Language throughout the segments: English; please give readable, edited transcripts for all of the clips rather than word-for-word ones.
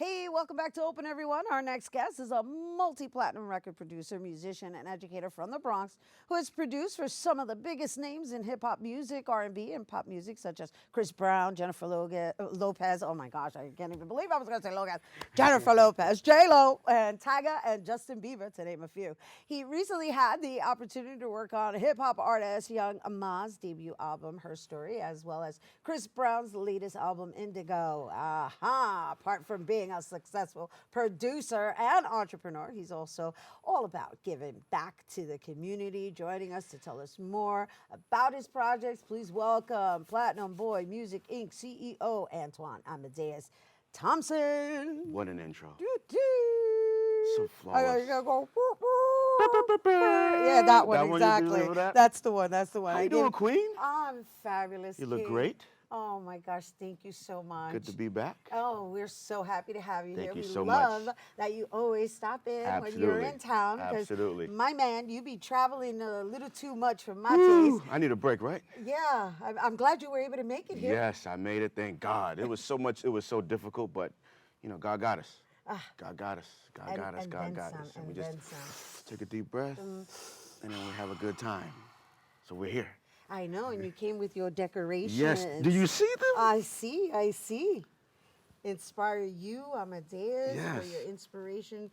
Hey, welcome back to Open, everyone. Our next guest is a multi-platinum record producer, musician, and educator from the Bronx who has produced for some of the biggest names in hip-hop music, R&B, and pop music, such as Chris Brown, Jennifer Lopez. Oh my gosh, I can't even believe I was going to say Lopez. Jennifer Lopez, J-Lo, and Tyga, and Justin Bieber, to name a few. He recently had the opportunity to work on hip-hop artist Young Ma's debut album, Her Story, as well as Chris Brown's latest album, Indigo. Apart from being a successful producer and entrepreneur, he's also all about giving back to the community. Joining us to tell us more about his projects, please welcome Platinum Boy Music Inc. CEO Antwan Amadeus Thompson. What an intro. Doo-doo. So flawless. I gotta go. Yeah, that one, That one, you exactly. remember that? That's the one. That's the one. How you doing, Queen? I'm fabulous. You look King. great. Oh my gosh, thank you so much. Good to be back. Oh, we're so happy to have you here. Thank you We so love much. that you always stop in when you're Absolutely. in town. 'Cause Absolutely. my man, you be traveling a little too much for my Woo, taste. I need a break, right? Yeah, I'm glad you were able to make it here. Yes, I made it. Thank God. It was so much. It was so difficult, but you know, God got us. God got us. God got us. And God then got some, us. and we then just some. take a deep breath, and then we have a good time. So we're here. I know, and you came with your decorations. Yes. Do you see them? I see. Inspire you, Amadeus, for Yes. your inspiration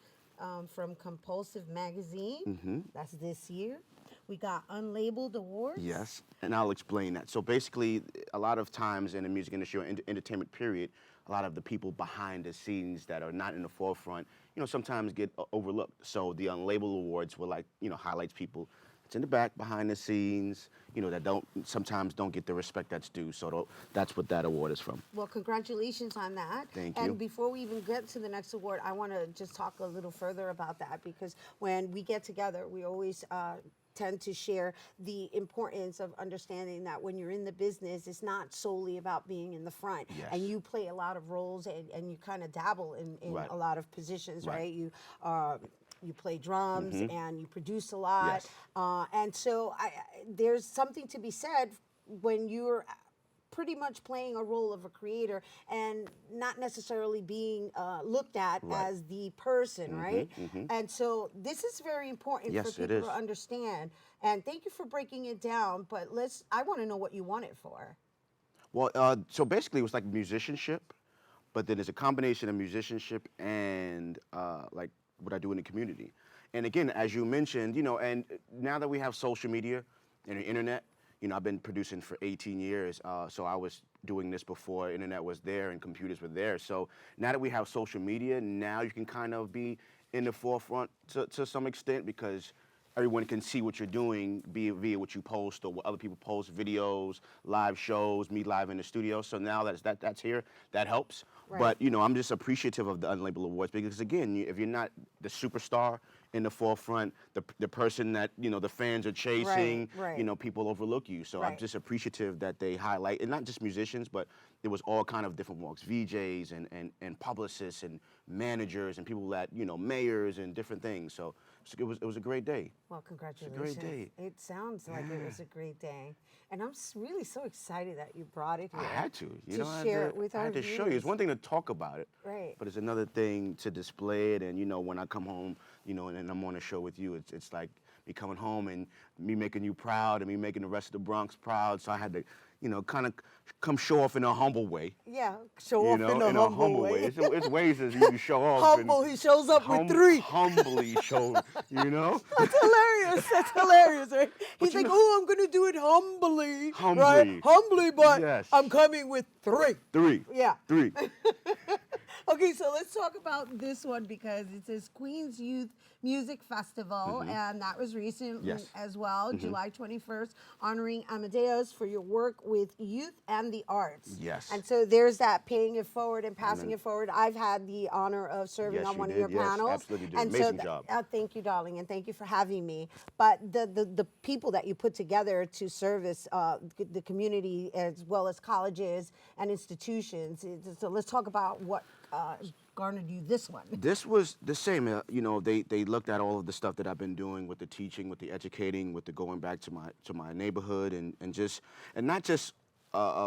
from Compulsive Magazine. That's this year. We got Unlabeled Awards. Yes, and I'll explain that. So basically, a lot of times in the music industry or entertainment period, a lot of the people behind the scenes that are not in the forefront, you know, sometimes get overlooked. So the Unlabeled Awards were like, you know, highlights people that's in the back, behind the scenes, you know, that sometimes don't get the respect that's due. So that's what that award is from. Well, congratulations on that. Thank you. And before we even get to the next award, I want to just talk a little further about that, because when we get together, we always tend to share the importance of understanding that when you're in the business, it's not solely about being in the front. Yes. And you play a lot of roles, and you kind of dabble in Right. a lot of positions, Right. right? You play drums and you produce a lot. Yes. And so there's something to be said when you're pretty much playing a role of a creator and not necessarily being looked at Right. as the person, right? And so this is very important Yes, for it people is. to understand. And thank you for breaking it down, but I want to know what you want it for. Well, so basically it was like musicianship, but then it's a combination of musicianship and like what I do in the community. And again, as you mentioned, you know, and now that we have social media and the internet, you know, I've been producing for 18 years, so I was doing this before internet was there and computers were there. So now that we have social media, now you can kind of be in the forefront to some extent, because everyone can see what you're doing via what you post or what other people post, videos, live shows, me live in the studio. So now that's here, that helps. Right. But you know, I'm just appreciative of the Unlabeled Awards, because again, if you're not the superstar in the forefront, the person that, you know, the fans are chasing, Right. you know, people overlook you. So I'm Right. just appreciative that they highlight, and not just musicians, but it was all kind of different walks, VJs and publicists and managers and people that, you know, mayors and different things. So it was a great day. Well, congratulations. great day. It sounds like it was a great day. And I'm really so excited that you brought it here. I had to, you know, share it with I our had to show you. viewers. It's one thing to talk about it, Right. but it's another thing to display it. And you know, when I come home, you know, and I'm on a show with you, it's like me coming home and me making you proud and me making the rest of the Bronx proud. So I had to, you know, kind of come show off in a humble way. Yeah, show You off know, in a humble way. It's ways that you can show off. and Humble, he shows up with three. Humbly show, you know? That's hilarious. That's hilarious, right? He's you like, know- oh, I'm going to do it humbly. Humbly. Right? Humbly, but Yes. I'm coming with three. Three. Yeah. Three. Okay, so let's talk about this one, because it says Queens Youth Music Festival, and that was recent Yes. as well, July 21st, honoring Amadeus for your work with youth and the arts. Yes. And so there's that paying it forward and passing it forward. I've had the honor of serving Yes, on you one did. of your Yes, panels. absolutely did. And Amazing so job. thank you, darling, and thank you for having me. But the people that you put together to service the community, as well as colleges and institutions. So let's talk about what garnered you this one. This was the same. You know, they looked at all of the stuff that I've been doing with the teaching, with the educating, with the going back to my neighborhood, and not just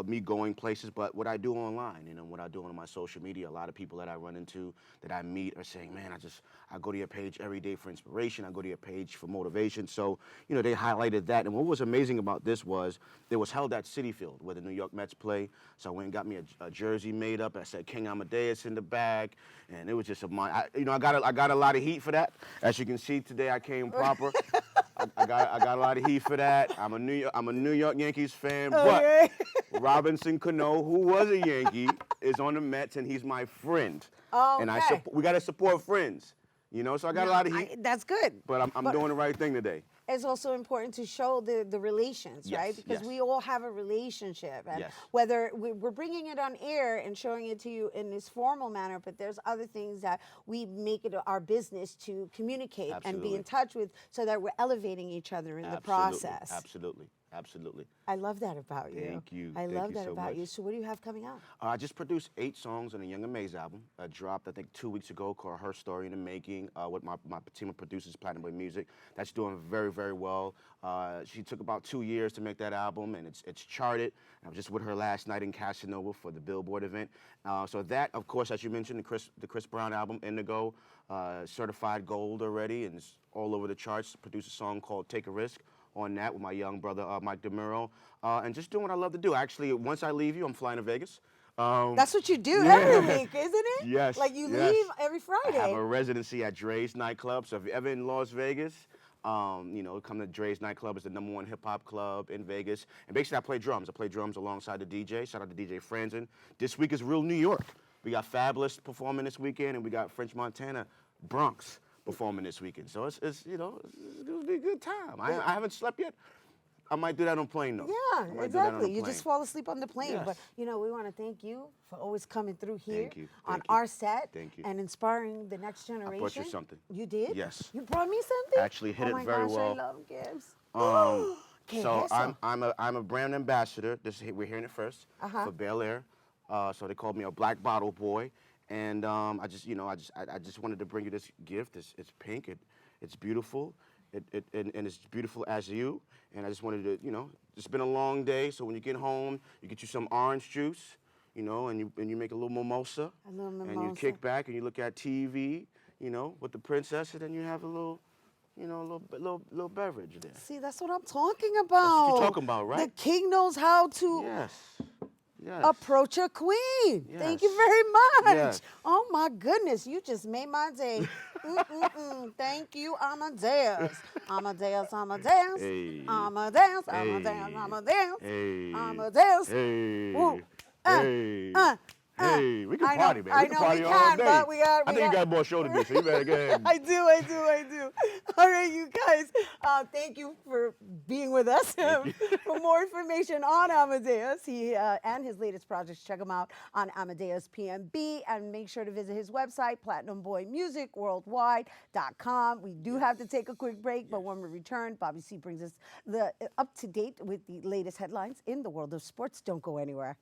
me going places, but what I do online, what I do on my social media. A lot of people that I run into, that I meet, are saying, "Man, I go to your page every day for inspiration. I go to your page for motivation." So, they highlighted that. And what was amazing about this was it was held at Citi Field, where the New York Mets play. So I went and got me a jersey made up. I said King Amadeus in the back, and it was just I got a lot of heat for that. As you can see today, I came proper. I got a lot of heat for that. I'm a New York Yankees fan, Okay. but Robinson Cano, who was a Yankee, is on the Mets, and he's my friend. Okay. And we got to support friends, So I got a lot of heat. That's good. But I'm doing the right thing today. It's also important to show the relations, Yes, right? Because yes. we all have a relationship. And Yes. whether we're bringing it on air and showing it to you in this formal manner, but there's other things that we make it our business to communicate and be in Absolutely. touch with, so that we're elevating each other in the process. Absolutely. I love that about you. Thank you. I Thank love you that so about much. you. So what do you have coming out? I just produced 8 songs on a Young Amaze album. Dropped, I think, 2 weeks ago, called Her Story in the Making, with my team of producers, Platinum Boy Music. That's doing very, very well. She took about 2 years to make that album, and it's charted. I was just with her last night in Casanova for the Billboard event. So that, of course, as you mentioned, the Chris Brown album, Indigo, certified gold already, and it's all over the charts. Produced a song called Take a Risk on that with my young brother, Mike DeMuro, and just doing what I love to do. Actually, once I leave you, I'm flying to Vegas. That's what you do yeah. every week, isn't it? Yes. Like you yes. leave every Friday. I have a residency at Dre's nightclub. So if you're ever in Las Vegas, come to Dre's nightclub. It's the #1 hip hop club in Vegas. And basically, I play drums. I play drums alongside the DJ. Shout out to DJ Franzen. This week is real New York. We got Fabulous performing this weekend, and we got French Montana, Bronx performing this weekend. So it's it'll be a good time. I haven't slept yet. I might do that on plane though. Yeah, exactly. You just fall asleep on the plane. Yes. But we want to thank you for always coming through here Thank you. on Thank you. our set Thank you. and inspiring the next generation. I brought you something. You did? Yes. You brought me something? Actually hit oh it my very gosh, well. I love gifts. Okay, So here's some. I'm a brand ambassador. We're hearing it first for Bel Air. So they called me a black bottle boy, and I just wanted to bring you this gift. It's pink. It's beautiful. And it's beautiful as you. And I just wanted to, it's been a long day. So when you get home, you get you some orange juice, and you make a little mimosa. A little mimosa. And you kick back and you look at TV, with the princess, and then you have a little. Little beverage there. See, that's what I'm talking about. That's what you're talking about, right? The king knows how to Yes. approach a queen. Yes. Thank you very much. Yes. Oh my goodness, you just made my day. Thank you, Amadeus. Amadeus, Amadeus. Hey. Amadeus, Hey. Amadeus, Amadeus. Hey. Amadeus. Hey. Woo. Hey. Hey, we can I know, party, man. I We can know party we all can, day. but we got- I think you got more show to do, so you better go ahead. I do. All right, you guys, thank you for being with us. For more information on Amadeus, and his latest projects, check him out on Amadeus PMB, and make sure to visit his website, PlatinumBoyMusicWorldwide.com. We do have to take a quick break, but when we return, Bobby C brings us the up to date with the latest headlines in the world of sports. Don't go anywhere.